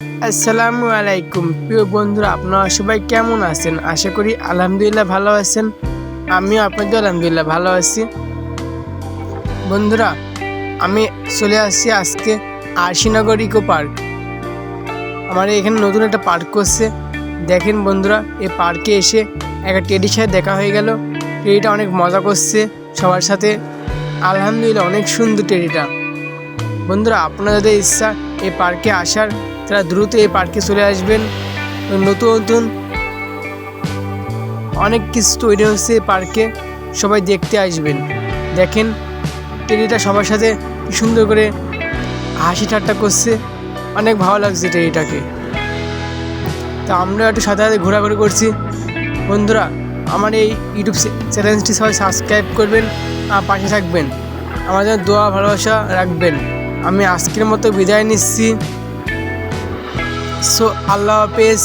আসসালামু আলাইকুম প্রিয় বন্ধুরা, আপনারা সবাই কেমন আছেন? আশা করি আলহামদুলিল্লাহ ভালো আছেন। আমিও আপনাদের আলহামদুলিল্লাহ ভালো আছি। বন্ধুরা, আমি চলে আসছি আজকে আরশিনগর ইকো পার্ক। আমার এখানে নতুন একটা পার্ক করছে। দেখেন বন্ধুরা, এই পার্কে এসে একটা টেডির সাথে দেখা হয়ে গেল। টেডিটা অনেক মজা করছে সবার সাথে। আলহামদুলিল্লাহ অনেক সুন্দর টেডিটা। বন্ধুরা, আপনাদের ইচ্ছা এই পার্কে আসার, তারা দ্রুত এই পার্কে চলে আসবেন। নতুন নতুন অনেক কিছু তৈরি হচ্ছে এই পার্কে, সবাই দেখতে আসবেন। দেখেন টেডিটা সবার সাথে কি সুন্দর করে হাসি ঠাট্টা করছে, অনেক ভালো লাগছে টেডিটাকে। তা আমরা একটু সাথে সাথে ঘোরাঘুরি করছি। বন্ধুরা, আমার এই ইউটিউব চ্যানেলটি সবাই সাবস্ক্রাইব করবেন আর পাশে থাকবেন, আমাদের দোয়া ভালোবাসা রাখবেন। আমি আজকের মতো বিদায় নিচ্ছি। সো আল্লাহ হাফেজ।